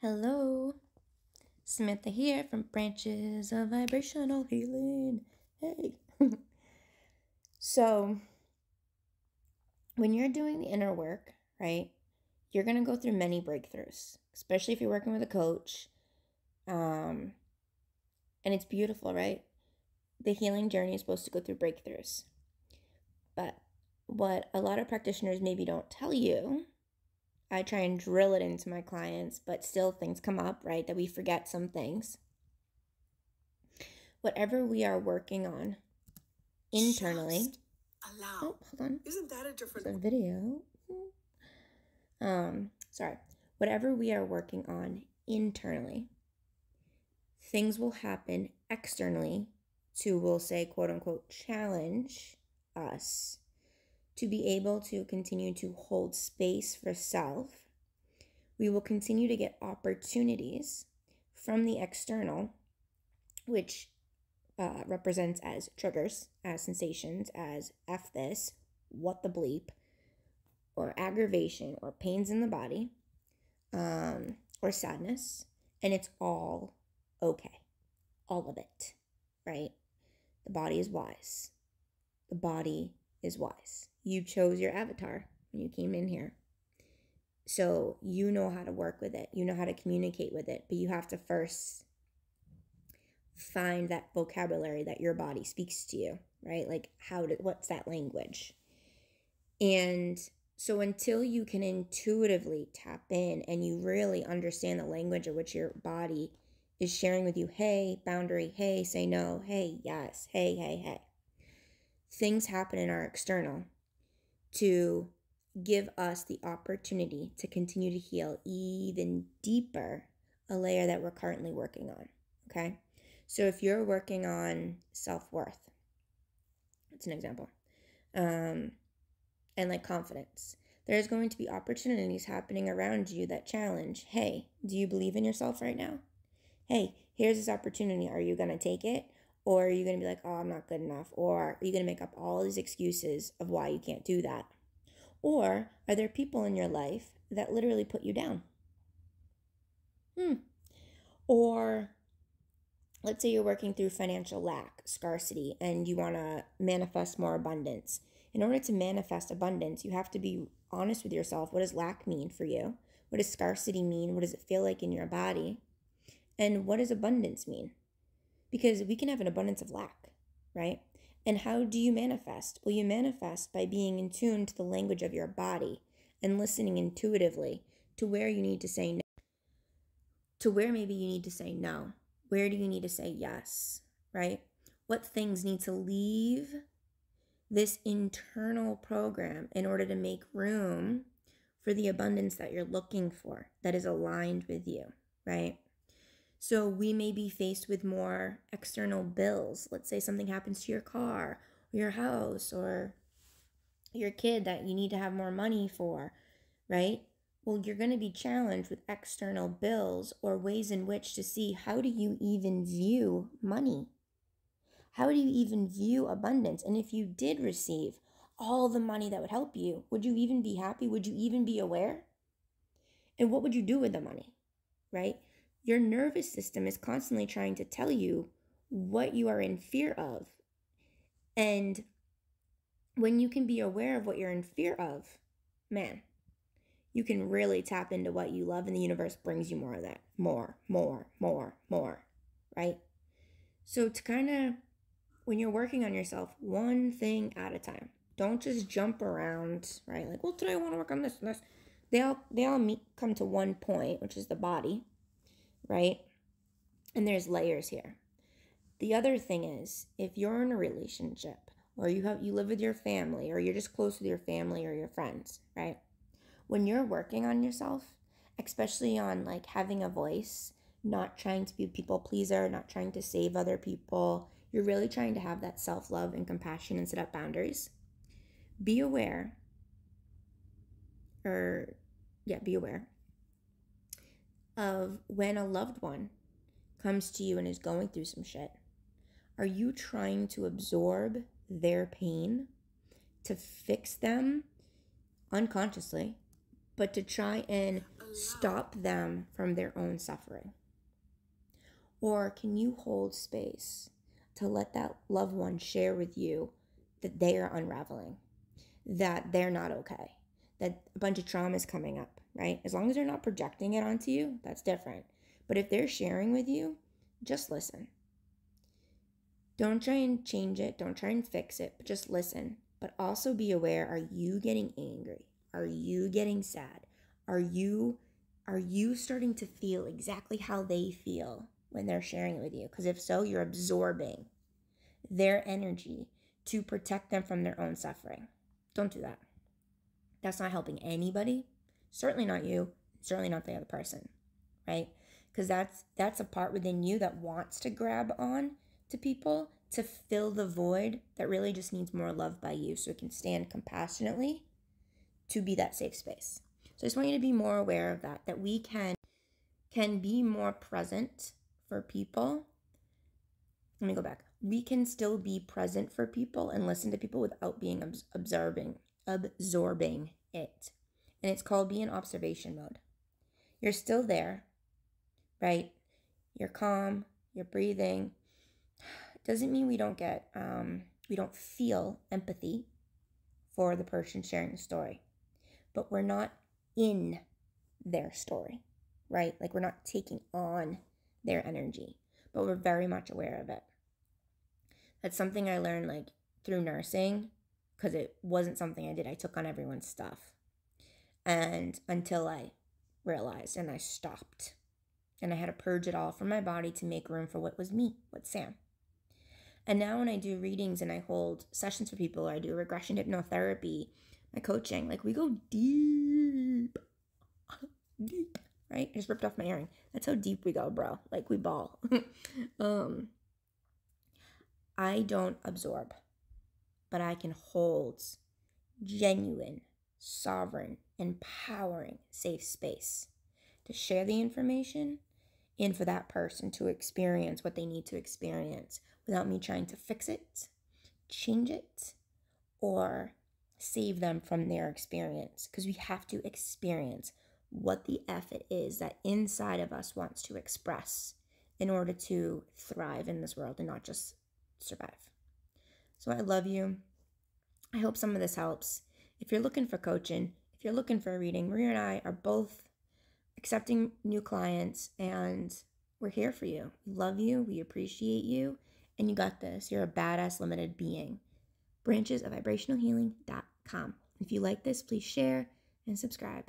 Hello, Samantha here from Branches of Vibrational Healing. Hey. So, when you're doing the inner work, right, you're going to go through many breakthroughs, especially if you're working with a coach. And it's beautiful, right? The healing journey is supposed to go through breakthroughs. But what a lot of practitioners maybe don't tell you, I try and drill it into my clients, but still things come up, right, that we forget some things. Whatever we are working on internally. Allow. Oh, hold on. Isn't that a different There's a video? Sorry. Whatever we are working on internally, things will happen externally to, we'll say, quote unquote, challenge us to be able to continue to hold space for self. We will continue to get opportunities from the external, which represents as triggers, as sensations, as F this, what the bleep, or aggravation, or pains in the body, or sadness, and it's all okay. All of it, right? The body is wise. The body is wise. You chose your avatar when you came in here. So you know how to work with it. You know how to communicate with it, but you have to first find that vocabulary that your body speaks to you, right? Like what's that language? And so until you can intuitively tap in and you really understand the language of which your body is sharing with you, hey, boundary, hey, say no, hey, yes, hey, hey, hey. Things happen in our external to give us the opportunity to continue to heal even deeper a layer that we're currently working on, okay? So if you're working on self-worth, that's an example, and like confidence, there's going to be opportunities happening around you that challenge, hey, do you believe in yourself right now? Hey, here's this opportunity. Are you going to take it? Or are you going to be like, oh, I'm not good enough? Or are you going to make up all these excuses of why you can't do that? Or are there people in your life that literally put you down? Or let's say you're working through financial lack, scarcity, and you want to manifest more abundance. In order to manifest abundance, you have to be honest with yourself. What does lack mean for you? What does scarcity mean? What does it feel like in your body? And what does abundance mean? Because we can have an abundance of lack, right? And how do you manifest? Well, you manifest by being in tune to the language of your body and listening intuitively to where you need to say no, to where maybe you need to say no. Where do you need to say yes, right? What things need to leave this internal program in order to make room for the abundance that you're looking for, that is aligned with you, right? So we may be faced with more external bills. Let's say something happens to your car, or your house, or your kid that you need to have more money for, right? Well, you're going to be challenged with external bills or ways in which to see, how do you even view money? How do you even view abundance? And if you did receive all the money that would help you, would you even be happy? Would you even be aware? And what would you do with the money, right? Your nervous system is constantly trying to tell you what you are in fear of. And when you can be aware of what you're in fear of, man, you can really tap into what you love, and the universe brings you more of that. More, right? So to kind of, when you're working on yourself, one thing at a time. Don't just jump around, right? Like, well, today I want to work on this and this. They all come to one point, which is the body, right? And there's layers here. The other thing is, if you're in a relationship, or you live with your family, or you're just close with your family or your friends, right? When you're working on yourself, especially on like having a voice, not trying to be a people pleaser, not trying to save other people, you're really trying to have that self-love and compassion and set up boundaries. Be aware, be aware of when a loved one comes to you and is going through some shit. Are you trying to absorb their pain to fix them unconsciously, but to try and stop them from their own suffering? Or can you hold space to let that loved one share with you that they are unraveling, that they're not okay, that a bunch of trauma is coming up, right? As long as they're not projecting it onto you, that's different. But if they're sharing with you, just listen. Don't try and change it. Don't try and fix it, but just listen. But also be aware, are you getting angry? Are you getting sad? Are you starting to feel exactly how they feel when they're sharing it with you? Because if so, you're absorbing their energy to protect them from their own suffering. Don't do that. That's not helping anybody. Certainly not you. Certainly not the other person, right? Because that's a part within you that wants to grab on to people to fill the void that really just needs more love by you, so it can stand compassionately to be that safe space. So I just want you to be more aware of that we can be more present for people. Let me go back. We can still be present for people and listen to people without being absorbing it. And it's called be in observation mode. You're still there, right? You're calm, you're breathing. Doesn't mean we don't feel empathy for the person sharing the story, but we're not in their story, right? Like we're not taking on their energy, but we're very much aware of it. That's something I learned like through nursing, because it wasn't something I did. I took on everyone's stuff, and until I realized and I stopped, and I had to purge it all from my body to make room for what was me, what's Sam. And now when I do readings and I hold sessions for people, or I do regression hypnotherapy, my coaching, like we go deep, right? I just ripped off my earring. That's how deep we go, bro. Like we ball. I don't absorb, but I can hold genuine, sovereign, empowering, safe space to share the information and for that person to experience what they need to experience without me trying to fix it, change it, or save them from their experience. Because we have to experience what the F it is that inside of us wants to express in order to thrive in this world and not just survive. So I love you. I hope some of this helps. If you're looking for coaching, if you're looking for a reading, Maria and I are both accepting new clients, and we're here for you. We love you. We appreciate you. And you got this. You're a badass limited being. Branches of vibrationalhealing.com. If you like this, please share and subscribe.